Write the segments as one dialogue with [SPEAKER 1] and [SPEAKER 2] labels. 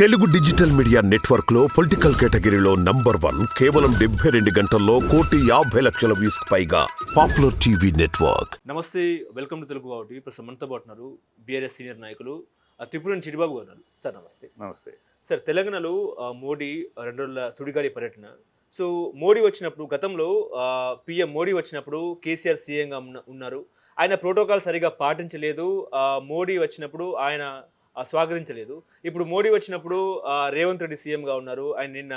[SPEAKER 1] Telugu digital media network లో political కేటగిరీలో number 1 కేవలం 72 గంటల్లో 1,50,00,000 వ్యూస్ పైగా పాపులర్ టీవీ నెట్వర్క్.
[SPEAKER 2] నమస్తే, వెల్కమ్ టు తెలుగు వాటి. ఇప్పుడు మనతో పాటు ఉన్నారు బీఆర్ఎస్ సీనియర్ నాయకులు త్రిపురని చిడిబాబు గారు ఉన్నారు. సార్ నమస్తే.
[SPEAKER 3] నమస్తే.
[SPEAKER 2] సార్, తెలంగాణలో మోడీ 2 రోజుల సుడిగాలి పర్యటన. సో మోడీ వచ్చినప్పుడు గతంలో పీఎం మోడీ వచ్చినప్పుడు కేసీఆర్ సీఎంగా ఉన్నారు. ఆయన ప్రోటోకాల్ సరిగా పాటించలేదు. మోడీ వచ్చినప్పుడు ఆయన స్వాగతించలేదు. ఇప్పుడు మోడీ వచ్చినప్పుడు రేవంత్ రెడ్డి సీఎంగా ఉన్నారు. ఆయన నిన్న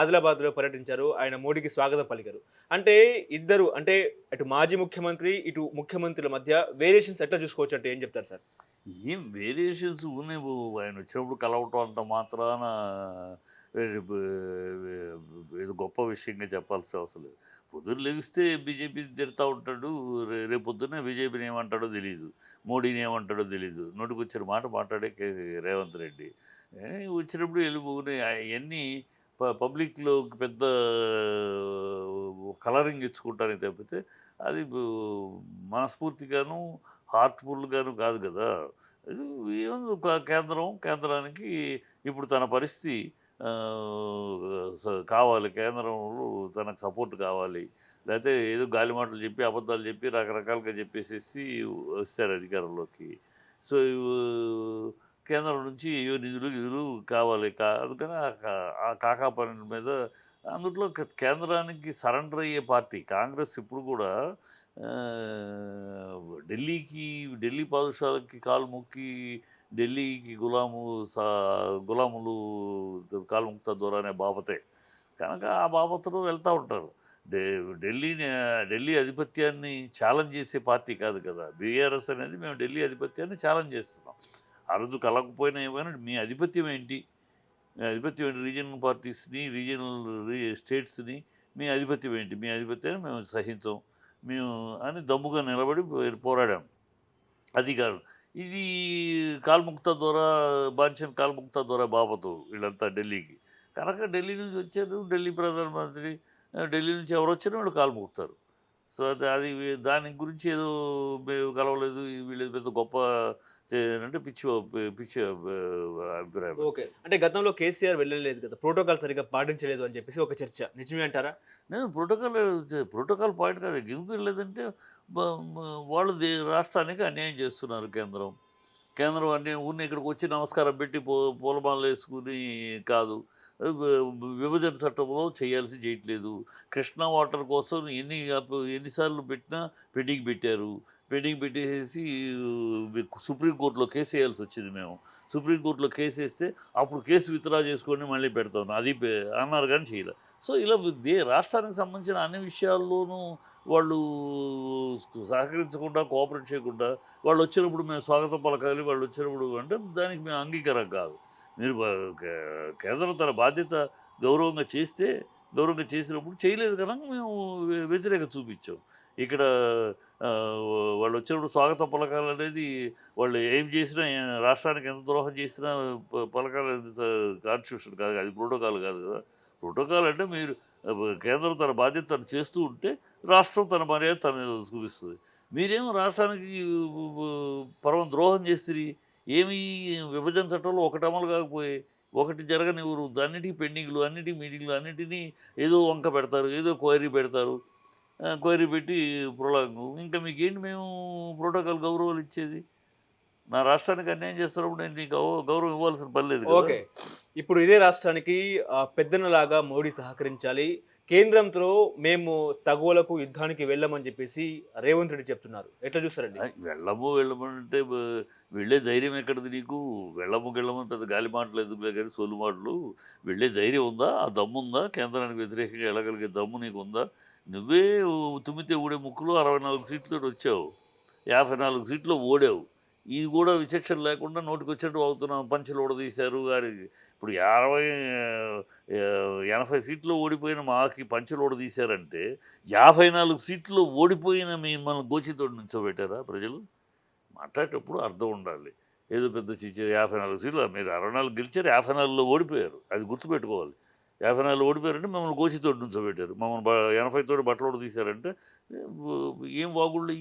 [SPEAKER 2] ఆదిలాబాద్లో పర్యటించారు. ఆయన మోడీకి స్వాగతం పలికారు. అంటే ఇద్దరు, అంటే అటు మాజీ ముఖ్యమంత్రి, ఇటు ముఖ్యమంత్రుల మధ్య వేరియేషన్స్ ఎట్లా చూసుకోవచ్చు అంటే ఏం చెప్తారు సార్?
[SPEAKER 3] ఏం వేరియేషన్స్ ఉన్నాయి ఆయన వచ్చినప్పుడు కలవటం అంత మాత్రాన ఏదో గొప్ప విషయంగా చెప్పాల్సిన అవసరం లేదు. పొద్దున్న లెగిస్తే బీజేపీ తిడతా ఉంటాడు, రేపు పొద్దున్నే బీజేపీని ఏమంటాడో తెలియదు, మోడీని ఏమంటాడో తెలియదు, నోటికొచ్చిన మాట మాట్లాడే రేవంత్ రెడ్డి. వచ్చినప్పుడు వెళ్ళిపోయి అవన్నీ పబ్లిక్లో పెద్ద కలరింగ్ ఇచ్చుకుంటానికి తప్పితే అది మనస్ఫూర్తిగాను హార్ట్ఫుల్గాను కాదు కదా. ఇది ఏముంది, ఒక కేంద్రానికి ఇప్పుడు తన పరిస్థితి కావాలి, కేంద్రంలో తనకు సపోర్ట్ కావాలి. లేకపోతే ఏదో గాలి మాటలు చెప్పి అబద్ధాలు చెప్పి రకరకాలుగా చెప్పేసేసి వస్తారు అధికారంలోకి. సో కేంద్రం నుంచి ఏవో నిధులు కావాలి. అందుకని ఆ కాకా పని మీద అందుట్లో కేంద్రానికి సరెండర్ అయ్యే పార్టీ కాంగ్రెస్ ఇప్పుడు కూడా ఢిల్లీ పాదుషాలకి కాలు మొక్కి ఢిల్లీకి గులాములు కాలు ముక్తా దూర అనే బాపతే కనుక ఆ బాపతలో వెళ్తూ ఉంటారు. ఢిల్లీ ఆధిపత్యాన్ని ఛాలెంజ్ చేసే పార్టీ కాదు కదా బీఆర్ఎస్ అనేది. మేము ఢిల్లీ ఆధిపత్యాన్ని ఛాలెంజ్ చేస్తున్నాం. ఆ రోజు కలగకపోయినా ఏమైనా మీ ఆధిపత్యం ఏంటి, రీజనల్ పార్టీస్ని, స్టేట్స్ని మీ ఆధిపత్యం ఏంటి, మీ ఆధిపత్యాన్ని మేము సహించాం మేము అని దమ్ముగా నిలబడి పోరాడాం. అది కాదు, ఇది కాల్ముక్తా ద్వారా కాల్ముక్తా ద్వారా బాపతు వీళ్ళంతా ఢిల్లీకి. కనుక ఢిల్లీ నుంచి వచ్చారు, ఢిల్లీ ప్రధానమంత్రి, ఢిల్లీ నుంచి ఎవరు వచ్చినా వాళ్ళు కాల్ముక్తారు. సో అది దాని గురించి ఏదో మేము కలవలేదు, వీళ్ళు పెద్ద గొప్ప అంటే పిచ్చి పిచ్చి అభిప్రాయం.
[SPEAKER 2] ఓకే, అంటే గతంలో కేసీఆర్ వెళ్ళలేదు కదా, ప్రోటోకాల్ సరిగా పాటించలేదు అని చెప్పేసి ఒక చర్చ నిజమే అంటారా?
[SPEAKER 3] నేను ప్రోటోకాల్ పాయింట్ కాదు. ఎందుకు వెళ్ళలేదంటే వాళ్ళు రాష్ట్రానికి అన్యాయం చేస్తున్నారు. కేంద్రం అన్యాయం ఊరిని ఇక్కడికి వచ్చి నమస్కారం పెట్టి పూలమాలలు వేసుకుని కాదు, విభజన చట్టంలో చేయట్లేదు. కృష్ణా వాటర్ కోసం ఎన్నిసార్లు పెట్టినా పెండింగ్ పెట్టారు. పెండింగ్ పెట్టేసి సుప్రీంకోర్టులో కేసు వేయాల్సి వచ్చింది. మేము సుప్రీంకోర్టులో కేసు వేస్తే అప్పుడు కేసు విత్డ్రా చేసుకొని మళ్ళీ పెడతాం అది అన్నారు, కానీ చేయలేదు. సో ఇలా రాష్ట్రానికి సంబంధించిన అన్ని విషయాల్లోనూ వాళ్ళు సహకరించకుండా, కోఆపరేట్ చేయకుండా, వాళ్ళు వచ్చినప్పుడు మేము స్వాగతం పలకాలి, వాళ్ళు వచ్చినప్పుడు అంటే దానికి మేము అంగీకారం కాదు. మీరు కేంద్రం తన బాధ్యత గౌరవంగా చేసినప్పుడు చేయలేదు కనుక మేము వ్యతిరేకత చూపించాం. ఇక్కడ వాళ్ళు వచ్చినప్పుడు స్వాగతం పలకాలనేది వాళ్ళు ఏం చేసినా, రాష్ట్రానికి ఎంత ద్రోహం చేసినా పలకాలనేది కాన్స్టిట్యూషన్ కాదు, అది ప్రోటోకాల్ కాదు కదా. ప్రోటోకాల్ అంటే మీరు కేంద్రం తన బాధ్యత తను చేస్తూ ఉంటే రాష్ట్రం తన మర్యాద తను చూపిస్తుంది. మీరేమో రాష్ట్రానికి పరమ ద్రోహం చేస్తుంది. ఏమి విభజన చట్టంలో ఒకటి అమలు కాకపోయి ఒకటి జరగనివ్వరు, అన్నిటికీ పెండింగ్లు, మీటింగ్లు, అన్నిటినీ ఏదో వంక పెడతారు, ఏదో క్వైరీ పెడతారు. క్వైరీ పెట్టి ప్రొలాంగు. ఇంకా మీకేంటి మేము ప్రోటోకాల్ గౌరవాలు ఇచ్చేది? నా రాష్ట్రానికి అన్యాయం చేస్తున్నప్పుడు నేను మీకు గౌరవం ఇవ్వాల్సిన పని లేదు.
[SPEAKER 2] ఓకే, ఇప్పుడు ఇదే రాష్ట్రానికి పెద్దనలాగా మోడీ సహకరించాలి, కేంద్రంతో మేము తగువలకు యుద్ధానికి వెళ్ళమని చెప్పేసి రేవంత్ రెడ్డి చెప్తున్నారు. ఎట్లా చూస్తారండి?
[SPEAKER 3] వెళ్ళమంటే వెళ్ళే ధైర్యం ఎక్కడిది నీకు? వెళ్ళమని పెద్ద గాలి మాటలు ఎందుకులే కానీ సొల్లు మాటలు. వెళ్ళే ధైర్యం ఉందా? ఆ దమ్ము ఉందా? కేంద్రానికి వ్యతిరేకంగా వెళ్ళగలిగే దమ్ము నీకు ఉందా? నువ్వే తుమ్మితే ఊడే ముక్కులో 64 సీట్లతో వచ్చావు, 54 సీట్లు ఓడావు. ఇది కూడా విచక్షణ లేకుండా నోటికి వచ్చినట్టు అవుతున్నాం. పంచులు ఊడదీశారు గారికి. ఇప్పుడు 80 సీట్లు ఓడిపోయిన మాకి పంచులు ఊడదీశారంటే 54 సీట్లు ఓడిపోయిన మిమ్మల్ని గోచితోటి నుంచోబెట్టారా ప్రజలు? మాట్లాడేటప్పుడు అర్థం ఉండాలి. ఏదో పెద్ద 54 సీట్లు మీరు 64 గెలిచారు, 54లో ఓడిపోయారు, అది గుర్తుపెట్టుకోవాలి. 54 ఓడిపోయారంటే మమ్మల్ని గోచితోటి నుంచోబెట్టారు. మమ్మల్ని 80 తోటి బట్టలు తీశారంటే ఏం వాగుళ్ళు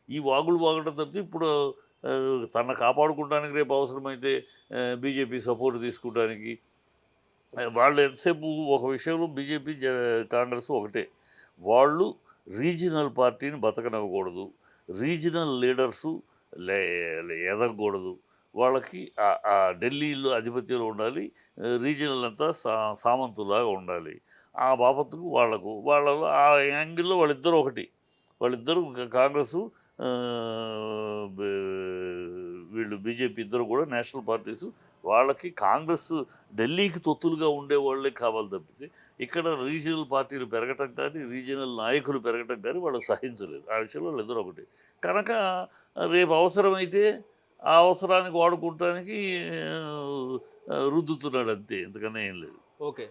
[SPEAKER 3] ఈ వాగులు వాగడం తప్పితే ఇప్పుడు తన కాపాడుకోవడానికి రేపు అవసరమైతే బీజేపీ సపోర్ట్ తీసుకోవడానికి వాళ్ళు ఎంతసేపు ఒక విషయంలో బీజేపీ కాంగ్రెస్ ఒకటే, వాళ్ళు రీజనల్ పార్టీని బతకనివ్వకూడదు, రీజనల్ లీడర్సు ఎదగకూడదు, వాళ్ళకి ఆ ఢిల్లీలో ఆధిపత్యంలో ఉండాలి, రీజనల్ అంతా సామంతులాగా ఉండాలి. ఆ బాపత్తుకు వాళ్ళలో ఆ యాంగిల్లో వాళ్ళిద్దరూ ఒకటి. వాళ్ళిద్దరూ కాంగ్రెసు వీళ్ళు బీజేపీ ఇద్దరు కూడా నేషనల్ పార్టీసు. వాళ్ళకి కాంగ్రెస్ ఢిల్లీకి తొత్తులుగా ఉండేవాళ్ళే కావాలి తప్పితే ఇక్కడ రీజనల్ పార్టీలు పెరగటం కానీ, రీజనల్ నాయకులు పెరగటం కానీ వాళ్ళు సహించలేదు. ఆ విషయంలో వాళ్ళిద్దరూ ఒకటి. కనుక రేపు అవసరమైతే ఆ అవసరానికి వాడుకుంటానికి రుద్దుతున్నాడు అంతే, ఇంతకన్నా ఏం లేదు.
[SPEAKER 2] ఓకే.